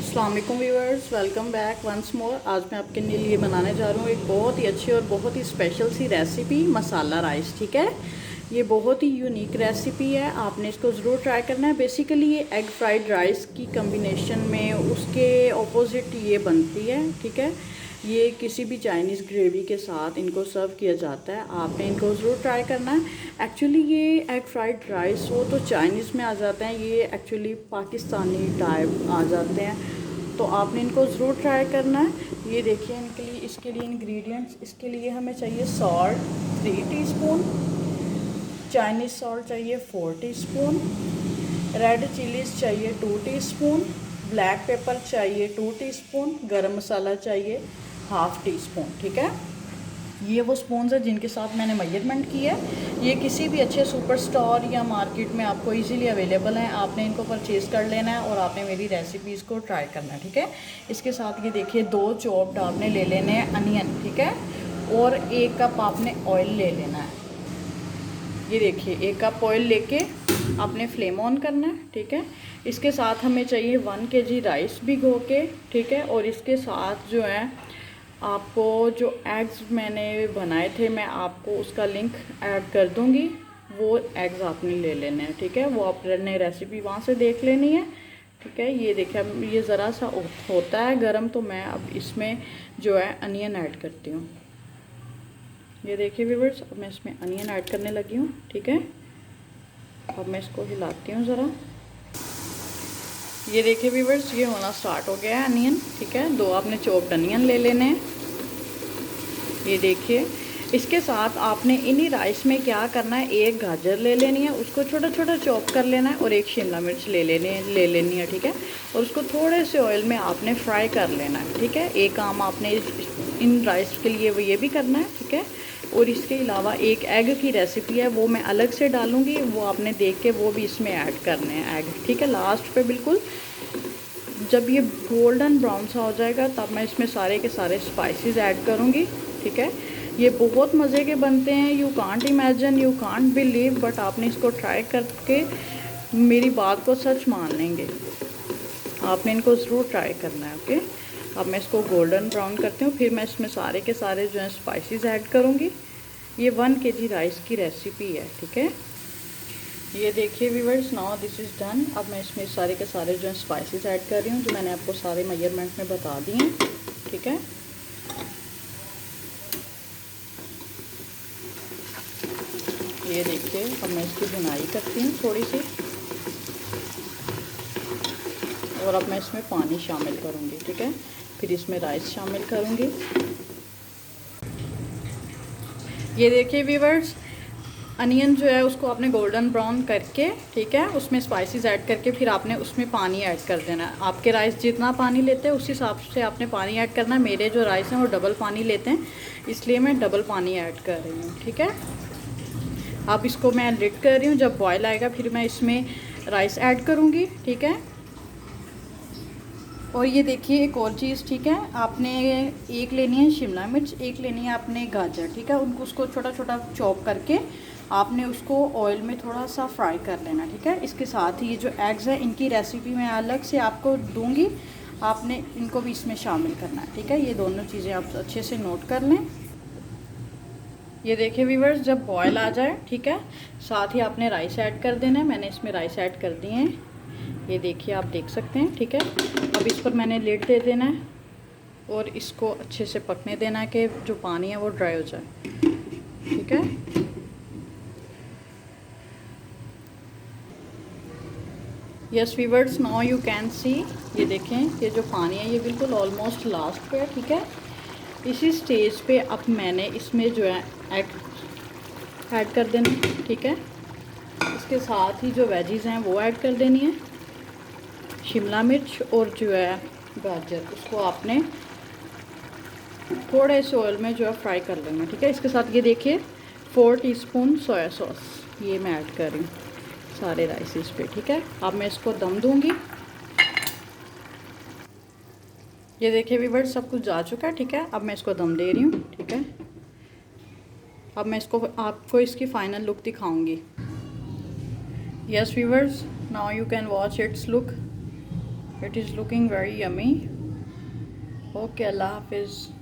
अस्सलाम वालेकुम viewers, welcome back once more. आज मैं आपके लिए बनाने जा रहा हूँ एक बहुत ही अच्छी और बहुत ही स्पेशल सी रेसिपी, मसाला राइस। ठीक है, ये बहुत ही यूनिक रेसिपी है, आपने इसको ज़रूर ट्राई करना है। बेसिकली ये एग फ्राइड राइस की कम्बिनेशन में उसके ऑपोजिट ये बनती है। ठीक है, ये किसी भी चाइनीज़ ग्रेवी के साथ इनको सर्व किया जाता है, आपने इनको ज़रूर ट्राई करना है। एक्चुअली ये एग फ्राइड राइस वो तो चाइनीज़ में आ जाते हैं, ये एक्चुअली पाकिस्तानी टाइप आ जाते हैं, तो आपने इनको ज़रूर ट्राई करना है। ये देखिए इसके लिए इंग्रेडिएंट्स, इसके लिए हमें चाहिए सॉल्ट 3 टीस्पून, चाइनीज़ सॉल्ट चाहिए 4 टीस्पून, रेड चिलीज़ चाहिए 2 टीस्पून, ब्लैक पेपर चाहिए 2 टीस्पून, गरम मसाला चाहिए हाफ़ टी स्पून। ठीक है, ये वो स्पून्स है जिनके साथ मैंने मेजरमेंट किया है। ये किसी भी अच्छे सुपर स्टोर या मार्केट में आपको इजीली अवेलेबल हैं, आपने इनको परचेज़ कर लेना है और आपने मेरी रेसिपीज़ को ट्राई करना है। ठीक है, इसके साथ ये देखिए 2 चॉप्ड आपने ले लेने हैं अनियन। ठीक है, और 1 कप आपने ऑयल ले लेना है। ये देखिए 1 कप ऑयल लेके आपने फ्लेम ऑन करना है। ठीक है, इसके साथ हमें चाहिए 1 kg राइस भिगो के। ठीक है, और इसके साथ जो है आपको जो एग्स मैंने बनाए थे, मैं आपको उसका लिंक ऐड कर दूंगी, वो एग्स आपने ले लेने हैं। ठीक है, वो आपने रेसिपी वहाँ से देख लेनी है। ठीक है, ये देखिए ये ज़रा सा होता है गरम, तो मैं अब इसमें जो है अनियन ऐड करती हूँ। ये देखिए व्यूअर्स, अब मैं इसमें अनियन ऐड करने लगी हूँ। ठीक है, अब मैं इसको हिलाती हूँ ज़रा। ये देखिए व्यूअर्स, ये होना स्टार्ट हो गया है अनियन। ठीक है, 2 आपने चॉप्ड अनियन ले लेने हैं। ये देखिए, इसके साथ आपने इन्हीं राइस में क्या करना है, 1 गाजर ले लेनी है, उसको छोटा छोटा चॉप कर लेना है, और 1 शिमला मिर्च ले लेनी है। ठीक है, और उसको थोड़े से ऑयल में आपने फ्राई कर लेना है। ठीक है, एक काम आपने इन राइस के लिए वो ये भी करना है। ठीक है, और इसके अलावा एक एग की रेसिपी है, वो मैं अलग से डालूँगी, वो आपने देख के वो भी इसमें ऐड करने हैं एग। ठीक है, लास्ट पे बिल्कुल जब ये गोल्डन ब्राउन सा हो जाएगा तब मैं इसमें सारे के सारे स्पाइसेस ऐड करूँगी। ठीक है, ये बहुत मज़े के बनते हैं, you can't imagine, you can't believe, but आपने इसको ट्राई करके मेरी बात को सच मान लेंगे। आपने इनको ज़रूर ट्राई करना है। ओके, अब मैं इसको गोल्डन ब्राउन करती हूँ, फिर मैं इसमें सारे के सारे जो हैं स्पाइसेस ऐड करूँगी। ये 1 kg राइस की रेसिपी है। ठीक है, ये देखिए viewers, now this is done. अब मैं इसमें सारे के सारे जो है स्पाइसेस ऐड कर रही हूँ, जो मैंने आपको सारे मेजरमेंट में बता दिए हैं। ठीक है, ये देखिए, अब मैं इसकी भुनाई करती हूँ थोड़ी सी, और अब मैं इसमें पानी शामिल करूँगी। ठीक है, फिर इसमें राइस शामिल करूँगी। ये देखिए व्यूअर्स, अनियन जो है उसको आपने गोल्डन ब्राउन करके, ठीक है, उसमें स्पाइसेस ऐड करके फिर आपने उसमें पानी ऐड कर देना है। आपके राइस जितना पानी लेते हैं उस हिसाब से आपने पानी ऐड करना है। मेरे जो राइस हैं वो डबल पानी लेते हैं, इसलिए मैं डबल पानी ऐड कर रही हूँ। ठीक है, अब इसको मैं लिड कर रही हूँ, जब बॉयल आएगा फिर मैं इसमें राइस ऐड करूँगी। ठीक है, और ये देखिए एक और चीज़। ठीक है, आपने 1 लेनी है शिमला मिर्च, 1 लेनी है आपने गाजर। ठीक है, उनको उसको छोटा छोटा चॉप करके आपने उसको ऑयल में थोड़ा सा फ्राई कर लेना। ठीक है, इसके साथ ही ये जो एग्स है इनकी रेसिपी मैं अलग से आपको दूंगी, आपने इनको भी इसमें शामिल करना है। ठीक है, ये दोनों चीज़ें आप अच्छे से नोट कर लें। ये देखिए व्यूअर्स, जब बॉयल आ जाए, ठीक है, साथ ही आपने राइस ऐड कर देना है। मैंने इसमें राइस ऐड कर दिए हैं, ये देखिए आप देख सकते हैं। ठीक है, अब इस पर मैंने लिड दे देना है और इसको अच्छे से पकने देना है कि जो पानी है वो ड्राई हो जाए। ठीक है, yes viewers, now you can see, ये देखें, ये जो पानी है ये बिल्कुल ऑलमोस्ट लास्ट पे है। ठीक है, इसी स्टेज पे अब मैंने इसमें जो है एग ऐड कर देना है। ठीक है, इसके साथ ही जो वेजीज़ हैं वो ऐड कर देनी है, शिमला मिर्च और जो है गाजर, उसको आपने थोड़े से ऑयल में जो है फ्राई कर लेना। ठीक है, इसके साथ ये देखिए 4 टीस्पून सोया सॉस ये मैं ऐड कर रही हूँ सारे राइसेस पे। ठीक है, अब मैं इसको दम दूंगी। ये देखिए व्यूअर्स, सब कुछ जा चुका है। ठीक है, अब मैं इसको दम दे रही हूँ। ठीक है, अब मैं इसको आपको इसकी फाइनल लुक दिखाऊंगी। Yes viewers, now you can watch its look. It is looking very yummy. Okay, Allah हाफिज़।